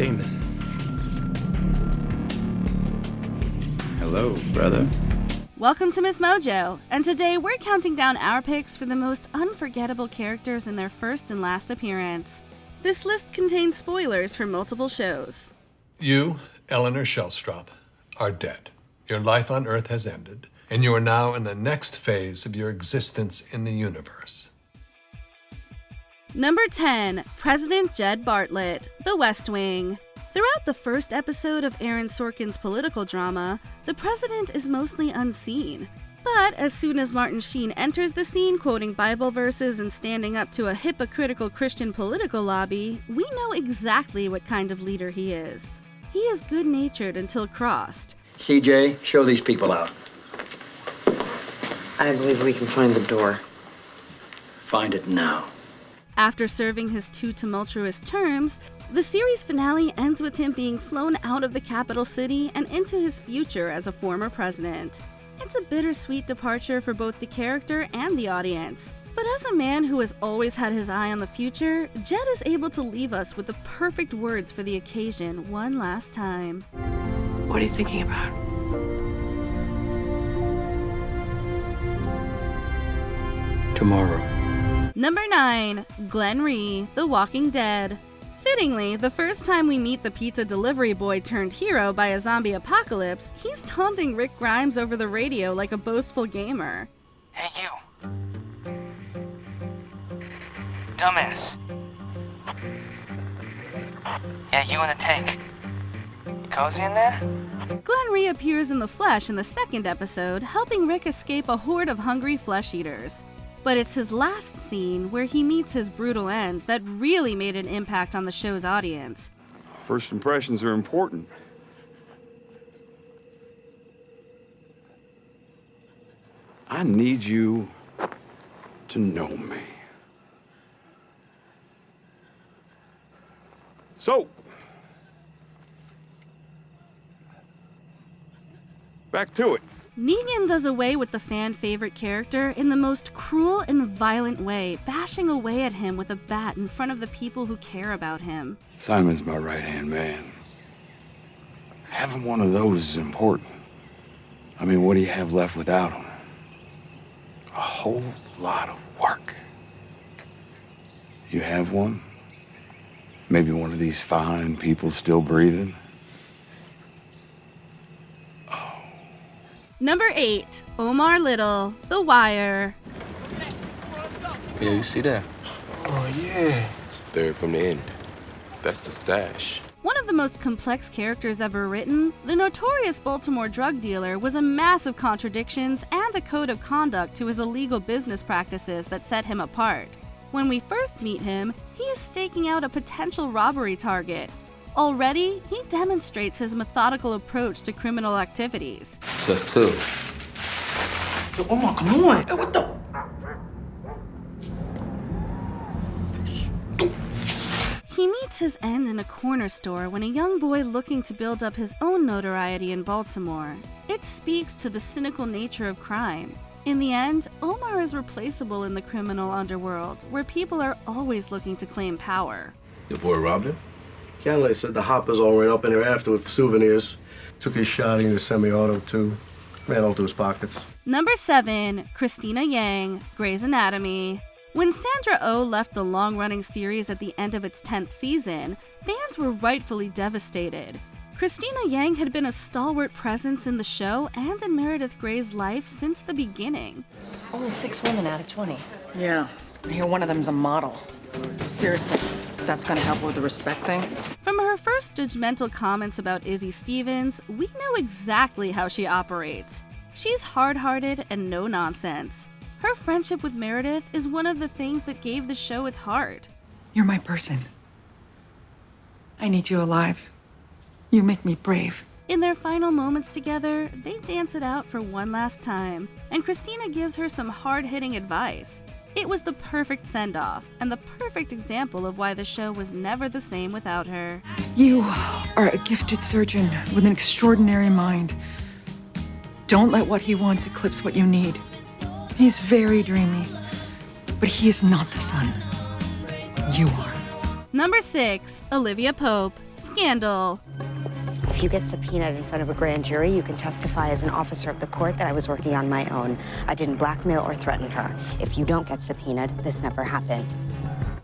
Damon. Hello, brother. Welcome to MsMojo, and today we're counting down our picks for the most unforgettable characters in their first and last appearance. This list contains spoilers for multiple shows. You, Eleanor Shellstrop, are dead. Your life on Earth has ended, and you are now in the next phase of your existence in the universe. Number 10, President Jed Bartlet, The West Wing. Throughout the first episode of Aaron Sorkin's political drama, the president is mostly unseen. But as soon as Martin Sheen enters the scene quoting Bible verses and standing up to a hypocritical Christian political lobby, we know exactly what kind of leader he is. He is good-natured until crossed. CJ, show these people out. I believe we can find the door. Find it now. After serving his 2 tumultuous terms, the series finale ends with him being flown out of the capital city and into his future as a former president. It's a bittersweet departure for both the character and the audience. But as a man who has always had his eye on the future, Jed is able to leave us with the perfect words for the occasion one last time. What are you thinking about? Tomorrow. Number 9, Glen Reed, The Walking Dead. Fittingly, the first time we meet the pizza delivery boy turned hero by a zombie apocalypse, he's taunting Rick Grimes over the radio like a boastful gamer. Hey, you. Dumbass. Yeah, you in the tank. You cozy in there? Glen reappears in the flesh in the second episode, helping Rick escape a horde of hungry flesh eaters. But it's his last scene, where he meets his brutal end, that really made an impact on the show's audience. First impressions are important. I need you to know me. So, back to it. Negan does away with the fan-favorite character in the most cruel and violent way, bashing away at him with a bat in front of the people who care about him. Simon's my right-hand man. Having one of those is important. I mean, what do you have left without him? A whole lot of work. You have one? Maybe one of these fine people still breathing? Number 8, Omar Little, The Wire. Yeah, you see that? Oh, yeah. Third from the end. That's the stash. One of the most complex characters ever written, the notorious Baltimore drug dealer was a mass of contradictions and a code of conduct to his illegal business practices that set him apart. When we first meet him, he is staking out a potential robbery target. Already, he demonstrates his methodical approach to criminal activities. Just 2. Yo, Omar, come on. Hey, what the? He meets his end in a corner store when a young boy looking to build up his own notoriety in Baltimore. It speaks to the cynical nature of crime. In the end, Omar is replaceable in the criminal underworld, where people are always looking to claim power. The boy robbed him? Canley said the hoppers all ran up in there afterward for souvenirs. Took his shot in the semi-auto, too. Ran all through his pockets. Number 7, Christina Yang, Grey's Anatomy. When Sandra Oh left the long-running series at the end of its 10th season, fans were rightfully devastated. Christina Yang had been a stalwart presence in the show and in Meredith Grey's life since the beginning. Only 6 women out of 20. Yeah, I hear one of them's a model. Seriously, that's gonna help with the respect thing? From her first judgmental comments about Izzy Stevens, we know exactly how she operates. She's hard-hearted and no nonsense. Her friendship with Meredith is one of the things that gave the show its heart. You're my person. I need you alive. You make me brave. In their final moments together, they dance it out for one last time, and Christina gives her some hard-hitting advice. It was the perfect send-off, and the perfect example of why the show was never the same without her. You are a gifted surgeon with an extraordinary mind. Don't let what he wants eclipse what you need. He's very dreamy, but he is not the sun. You are. Number 6. Olivia Pope, Scandal. If you get subpoenaed in front of a grand jury, you can testify as an officer of the court that I was working on my own. I didn't blackmail or threaten her. If you don't get subpoenaed, this never happened.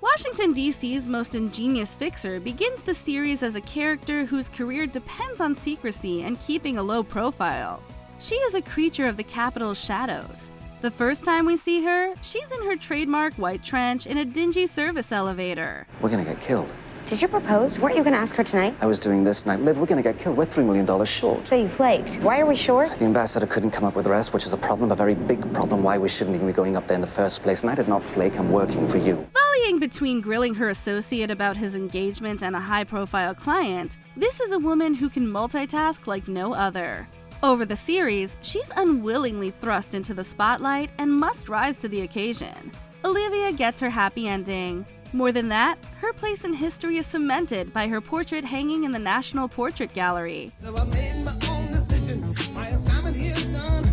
Washington, D.C.'s most ingenious fixer begins the series as a character whose career depends on secrecy and keeping a low profile. She is a creature of the Capitol's shadows. The first time we see her, she's in her trademark white trench in a dingy service elevator. We're gonna get killed. Did you propose? Weren't you going to ask her tonight? I was doing this night. Liv, we're gonna get killed. We're $3 million short. So you flaked. Why are we short? The ambassador couldn't come up with the rest, which is a problem, a very big problem, why we shouldn't even be going up there in the first place. And I did not flake. I'm working for you. Volleying between grilling her associate about his engagement and a high-profile client, this is a woman who can multitask like no other. Over the series, she's unwillingly thrust into the spotlight and must rise to the occasion. Olivia gets her happy ending. More than that, her place in history is cemented by her portrait hanging in the National Portrait Gallery. So I made my own decision. My assignment here is done,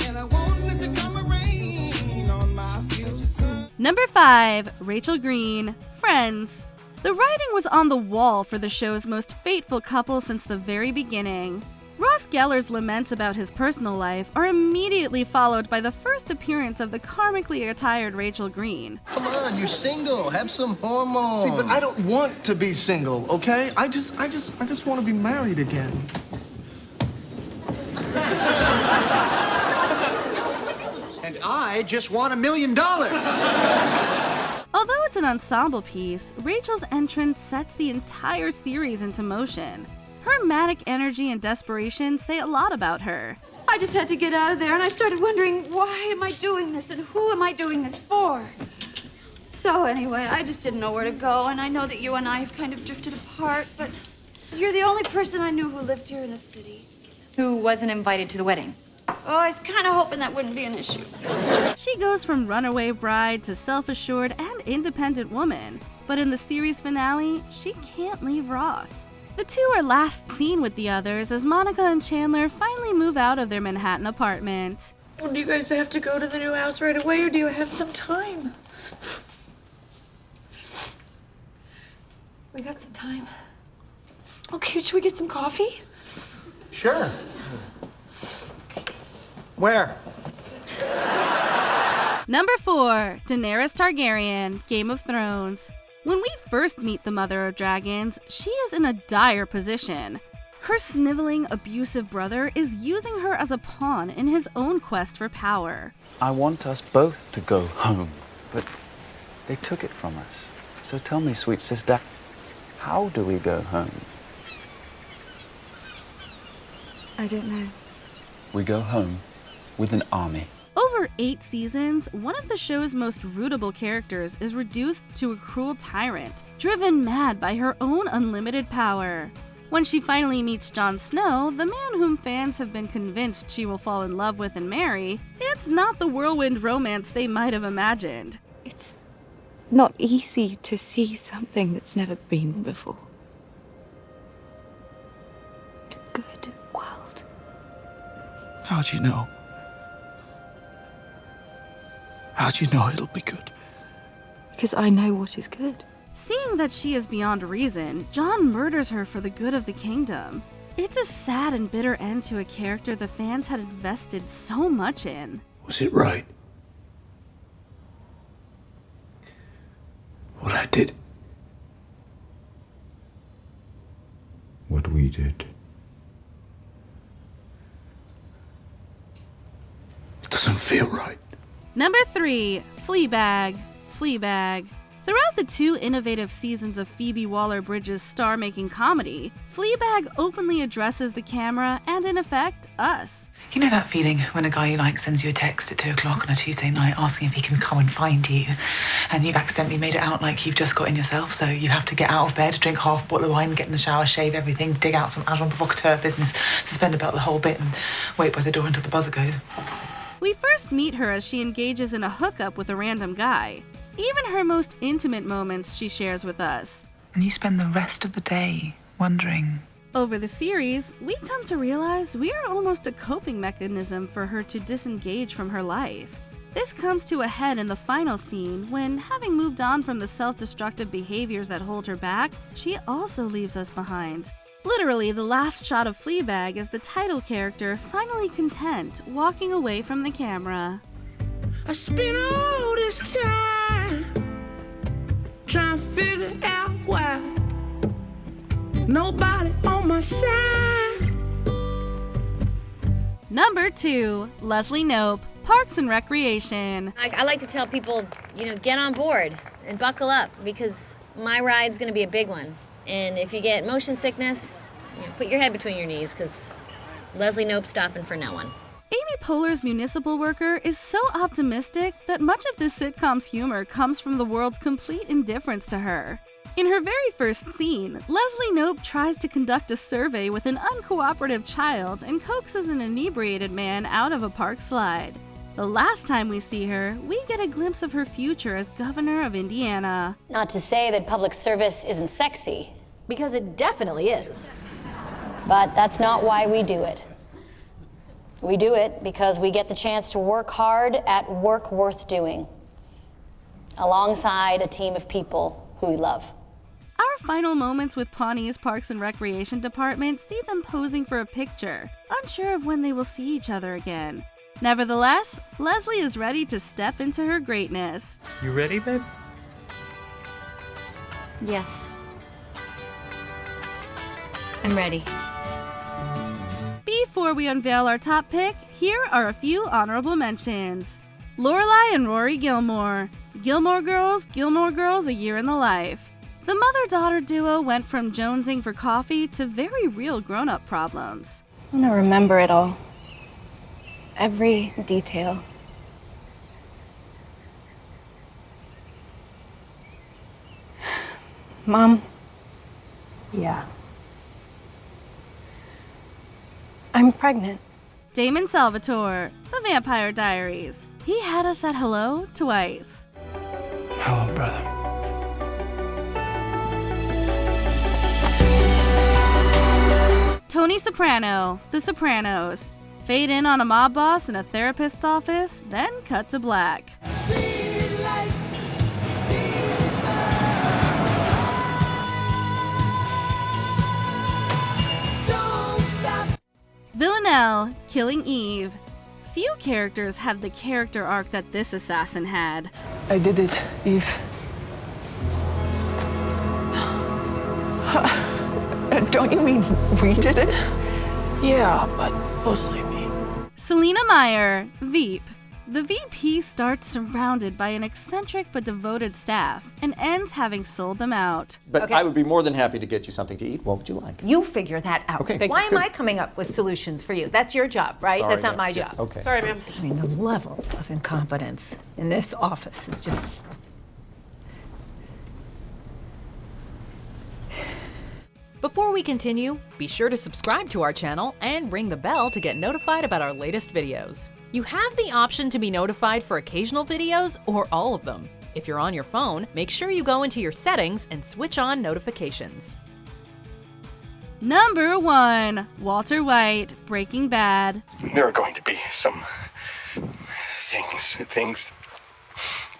and I won't let you come and rain on my future son. Number 5. Rachel Green, Friends. The writing was on the wall for the show's most fateful couple since the very beginning. Ross Geller's laments about his personal life are immediately followed by the first appearance of the karmically attired Rachel Green. Come on, you're single. Have some hormones. See, but I don't want to be single, okay? I just want to be married again. And I just want $1 million. Although it's an ensemble piece, Rachel's entrance sets the entire series into motion. Her manic energy and desperation say a lot about her. I just had to get out of there, and I started wondering, why am I doing this, and who am I doing this for? So anyway, I just didn't know where to go, and I know that you and I have kind of drifted apart, but you're the only person I knew who lived here in the city. Who wasn't invited to the wedding? Oh, I was kind of hoping that wouldn't be an issue. She goes from runaway bride to self-assured and independent woman, but in the series finale, she can't leave Ross. The two are last seen with the others as Monica and Chandler finally move out of their Manhattan apartment. Well, do you guys have to go to the new house right away, or do you have some time? We got some time. Okay, should we get some coffee? Sure. Where? Number 4. Daenerys Targaryen, Game of Thrones. When we first meet the Mother of Dragons, she is in a dire position. Her sniveling, abusive brother is using her as a pawn in his own quest for power. I want us both to go home, but they took it from us. So tell me, sweet sister, how do we go home? I don't know. We go home with an army. Over 8 seasons, one of the show's most rootable characters is reduced to a cruel tyrant, driven mad by her own unlimited power. When she finally meets Jon Snow, the man whom fans have been convinced she will fall in love with and marry, it's not the whirlwind romance they might have imagined. It's not easy to see something that's never been before. The good world. How'd you know? How'd you know it'll be good? Because I know what is good. Seeing that she is beyond reason, Jon murders her for the good of the kingdom. It's a sad and bitter end to a character the fans had invested so much in. Was it right? What I did? What we did. It doesn't feel right. Number 3. Fleabag. Fleabag. Throughout the 2 innovative seasons of Phoebe Waller-Bridge's star-making comedy, Fleabag openly addresses the camera and, in effect, us. You know that feeling when a guy you like sends you a text at 2 o'clock on a Tuesday night asking if he can come and find you, and you've accidentally made it out like you've just got in yourself, so you have to get out of bed, drink half a bottle of wine, get in the shower, shave everything, dig out some agent provocateur business, suspend about the whole bit, and wait by the door until the buzzer goes. We first meet her as she engages in a hookup with a random guy. Even her most intimate moments she shares with us. And you spend the rest of the day wondering. Over the series, we come to realize we are almost a coping mechanism for her to disengage from her life. This comes to a head in the final scene when, having moved on from the self-destructive behaviors that hold her back, she also leaves us behind. Literally, the last shot of Fleabag is the title character finally content, walking away from the camera. I spent all this time trying to figure out why nobody on my side. Number 2, Leslie Knope, Parks and Recreation. I like to tell people, get on board and buckle up because my ride's gonna be a big one. And if you get motion sickness, put your head between your knees because Leslie Knope's stopping for no one. Amy Poehler's municipal worker is so optimistic that much of this sitcom's humor comes from the world's complete indifference to her. In her very first scene, Leslie Knope tries to conduct a survey with an uncooperative child and coaxes an inebriated man out of a park slide. The last time we see her, we get a glimpse of her future as governor of Indiana. Not to say that public service isn't sexy, because it definitely is. But that's not why we do it. We do it because we get the chance to work hard at work worth doing, alongside a team of people who we love. Our final moments with Pawnee's Parks and Recreation Department see them posing for a picture, unsure of when they will see each other again. Nevertheless, Leslie is ready to step into her greatness. You ready, babe? Yes. I'm ready. Before we unveil our top pick, here are a few honorable mentions. Lorelai and Rory Gilmore. Gilmore Girls, A Year in the Life. The mother-daughter duo went from jonesing for coffee to very real grown-up problems. I want to remember it all. Every detail. Mom? Yeah. I'm pregnant. Damon Salvatore, The Vampire Diaries. He had us at hello twice. Hello, brother. Tony Soprano, The Sopranos. Fade in on a mob boss in a therapist's office, then cut to black. Villanelle, Killing Eve. Few characters have the character arc that this assassin had. I did it, Eve. Don't you mean we did it? Yeah, but mostly me. Selena Meyer, Veep. The VP starts surrounded by an eccentric but devoted staff and ends having sold them out. But I would be more than happy to get you something to eat. What would you like? You figure that out. Okay. Why am I coming up with solutions for you? That's your job, right? Sorry, That's not ma'am. my job. Okay. Sorry, ma'am. I mean, the level of incompetence in this office is just... Before we continue, be sure to subscribe to our channel and ring the bell to get notified about our latest videos. You have the option to be notified for occasional videos or all of them. If you're on your phone, make sure you go into your settings and switch on notifications. Number 1, Walter White, Breaking Bad. There are going to be some things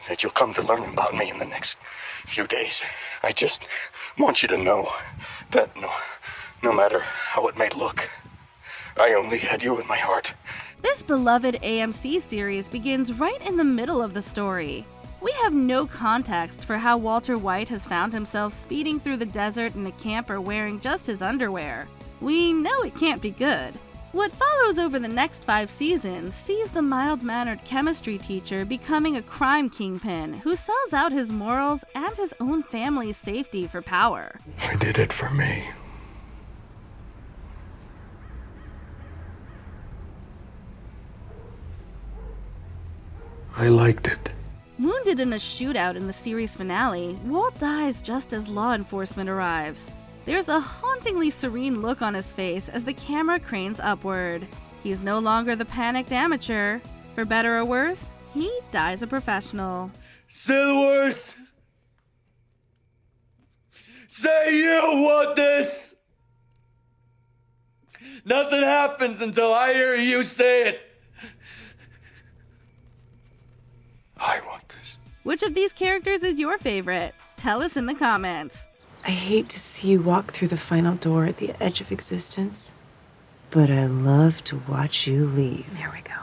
that you'll come to learn about me in the next few days. I just want you to know that no matter how it may look, I only had you in my heart. This beloved AMC series begins right in the middle of the story. We have no context for how Walter White has found himself speeding through the desert in a camper wearing just his underwear. We know it can't be good. What follows over the next 5 seasons sees the mild-mannered chemistry teacher becoming a crime kingpin who sells out his morals and his own family's safety for power. I did it for me. I liked it. Wounded in a shootout in the series finale, Walt dies just as law enforcement arrives. There's a hauntingly serene look on his face as the camera cranes upward. He's no longer the panicked amateur. For better or worse, he dies a professional. Say the words! Say you want this! Nothing happens until I hear you say it. I want this. Which of these characters is your favorite? Tell us in the comments. I hate to see you walk through the final door at the edge of existence, but I love to watch you leave. There we go.